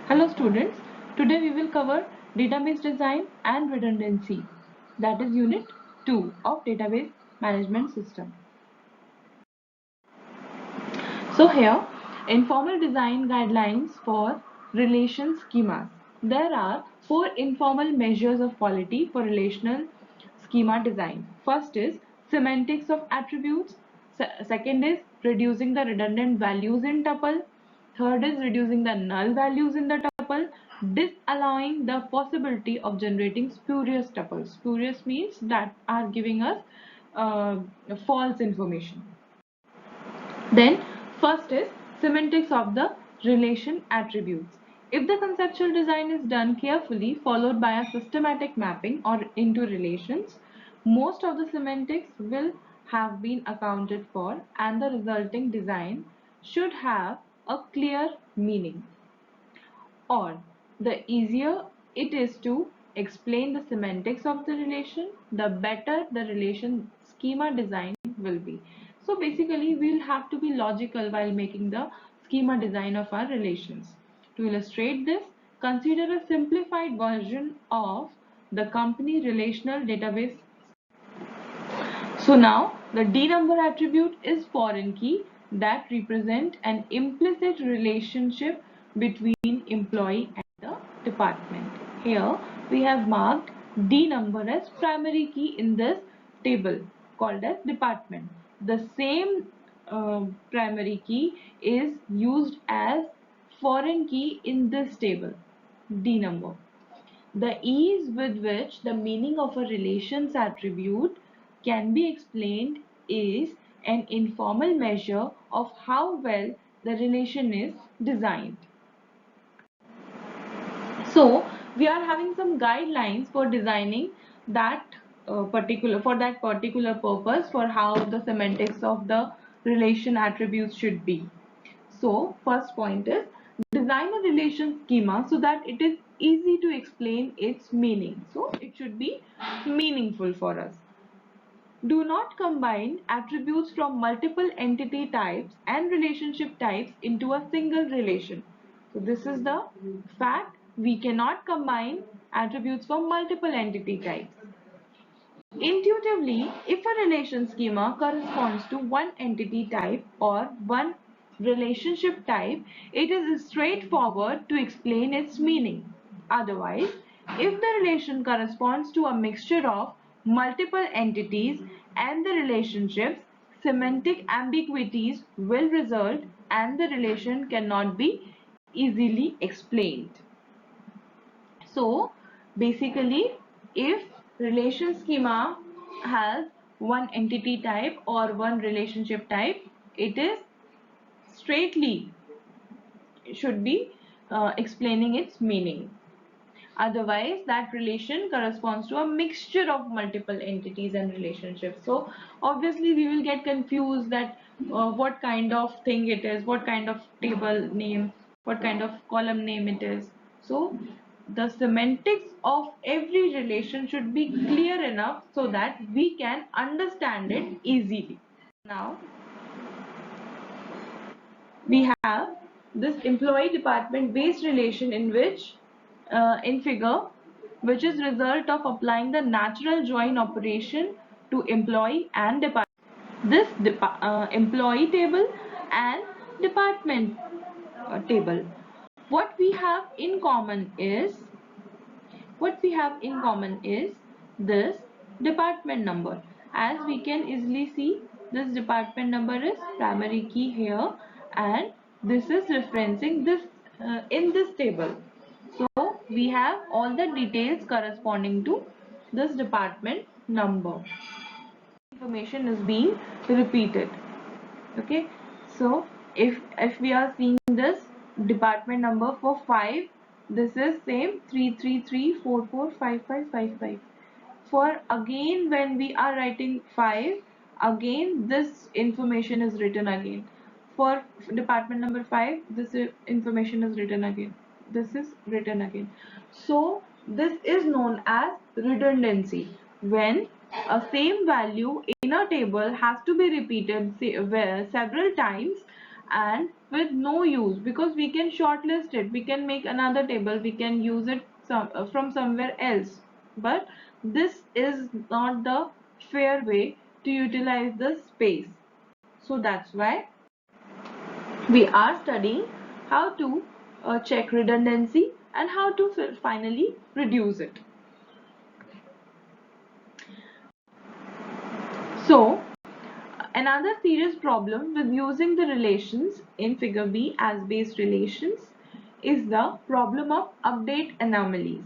Hello students, today we will cover database design and redundancy, that is unit 2 of database management system. So here, informal design guidelines for relation schemas. There are 4 informal measures of quality for relational schema design. First is semantics of attributes. Second is reducing the redundant values in tuple. Third is reducing the null values in the tuple, disallowing the possibility of generating spurious tuples. Spurious means that are giving us false information. Then first is semantics of the relation attributes. If the conceptual design is done carefully followed by a systematic mapping or into relations, most of the semantics will have been accounted for and the resulting design should have a clear meaning. Or the easier it is to explain the semantics of the relation, the better the relation schema design will be. So basically we'll have to be logical while making the schema design of our relations. To illustrate this, consider a simplified version of the company relational database. So now the D number attribute is foreign key that represent an implicit relationship between employee and the department. Here we have marked D number as primary key in this table called as department. The same primary key is used as foreign key in this table, D number. The ease with which the meaning of a relations attribute can be explained is an informal measure of how well the relation is designed. So we are having some guidelines for designing that particular purpose for how the semantics of the relation attributes should be. So first point is design a relation schema so that it is easy to explain its meaning. So it should be meaningful for us. Do not combine attributes from multiple entity types and relationship types into a single relation. So this is the fact, we cannot combine attributes from multiple entity types. Intuitively, if a relation schema corresponds to one entity type or one relationship type, it is straightforward to explain its meaning. Otherwise, if the relation corresponds to a mixture of multiple entities and the relationships, semantic ambiguities will result and the relation cannot be easily explained. So basically, if relation schema has one entity type or one relationship type, it is straightly should be explaining its meaning. Otherwise, that relation corresponds to a mixture of multiple entities and relationships. So obviously we will get confused that what kind of thing it is, what kind of table name, what kind of column name it is. So the semantics of every relation should be clear enough so that we can understand it easily. Now we have this employee department based relation in which in figure, which is result of applying the natural join operation to employee and department. This employee table and department table. What we have in common is this department number. As we can easily see, this department number is primary key here, and this is referencing this in this table. So we have all the details corresponding to this department number. Information is being repeated. Okay, so if we are seeing this department number for 5, this is same 333445555. For again when we are writing 5, again this information is written again. For department number 5, this information is written again. This is written again. So this is known as redundancy, when a same value in a table has to be repeated several times and with no use, because we can shortlist it, we can make another table, we can use it from somewhere else, but this is not the fair way to utilize the space. So that's why we are studying how to check redundancy and how to finally reduce it. So another serious problem with using the relations in figure B as base relations is the problem of update anomalies.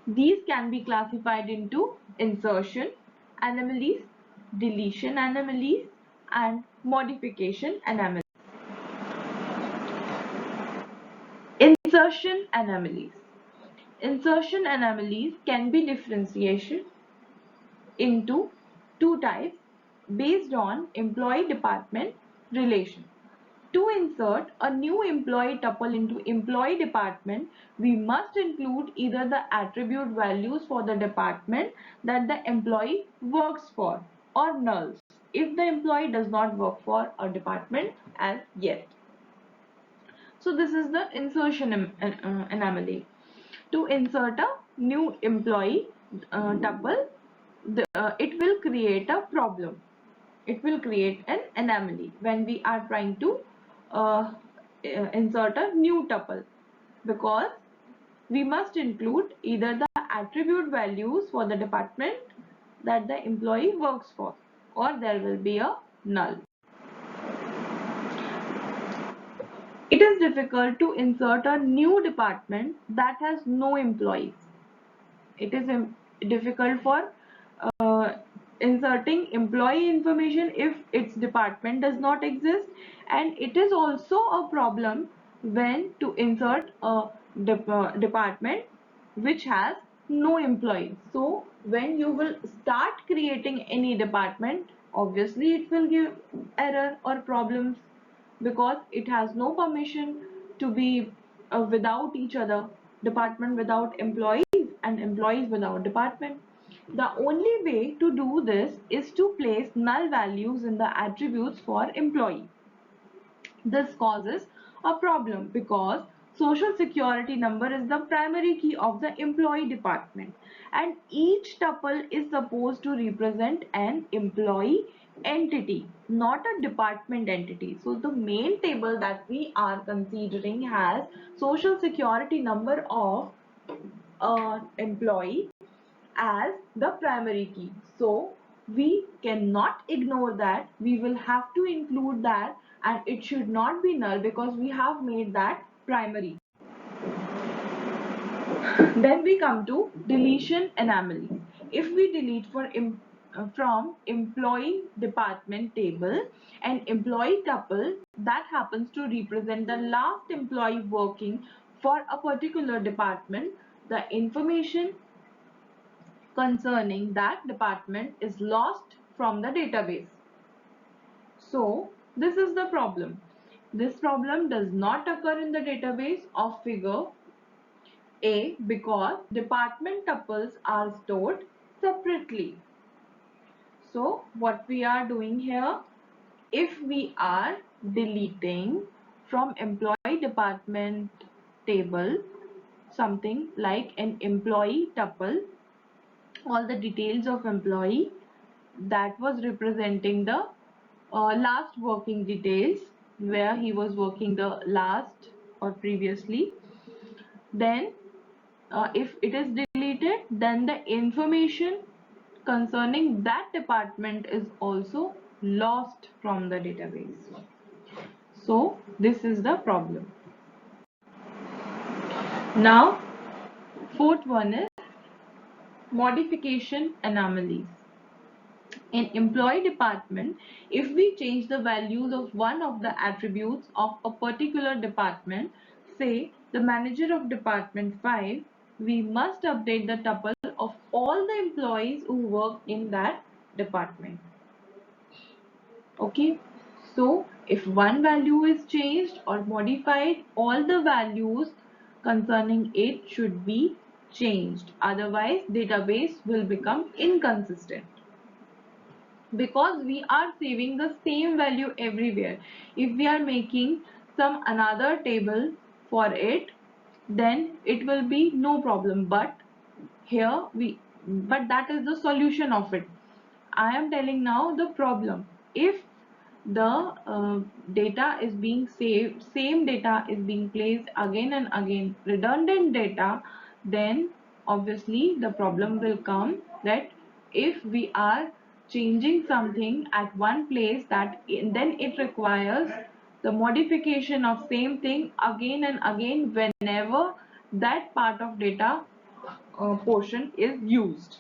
These can be classified into insertion anomalies, deletion anomalies, and modification anomalies. Insertion anomalies. Insertion anomalies can be differentiated into two types based on employee department relation. To insert a new employee tuple into employee department, we must include either the attribute values for the department that the employee works for or nulls if the employee does not work for a department as yet. So this is the insertion anomaly. To insert a new employee tuple, it will create a problem. It will create an anomaly when we are trying to uh, insert a new tuple, because we must include either the attribute values for the department that the employee works for, or there will be a null. It is difficult to insert a new department that has no employees. It is difficult for uh, inserting employee information if its department does not exist, and it is also a problem when to insert a department which has no employees. So when you will start creating any department, obviously it will give error or problems, because it has no permission to be without each other, department without employees and employees without department. The only way to do this is to place null values in the attributes for employee. This causes a problem because social security number is the primary key of the employee department, and each tuple is supposed to represent an employee entity, not a department entity. So the main table that we are considering has social security number of employee as the primary key. So we cannot ignore that. We will have to include that, and it should not be null because we have made that primary. Then we come to deletion anomaly. If we delete from employee department table an employee tuple that happens to represent the last employee working for a particular department, the information concerning that department is lost from the database. So this is the problem. This problem does not occur in the database of figure A because department tuples are stored separately. So what we are doing here, if we are deleting from employee department table something like an employee tuple, all the details of employee that was representing the last working details, where he was working the last or previously, then if it is deleted, then the information concerning that department is also lost from the database. So this is the problem. Now fourth one is modification anomalies. In employee department, if we change the values of one of the attributes of a particular department, say the manager of department 5, we must update the tuple of all the employees who work in that department. Okay, so if one value is changed or modified, all the values concerning it should be changed, otherwise database will become inconsistent. because we are saving the same value everywhere. If we are making some another table for it, then it will be no problem, but here we but that is the solution of it. I am telling now the problem. If the data is being saved, same data is being placed again and again, redundant data, then obviously the problem will come that if we are changing something at one place, that then it requires the modification of same thing again and again whenever that part of data portion is used.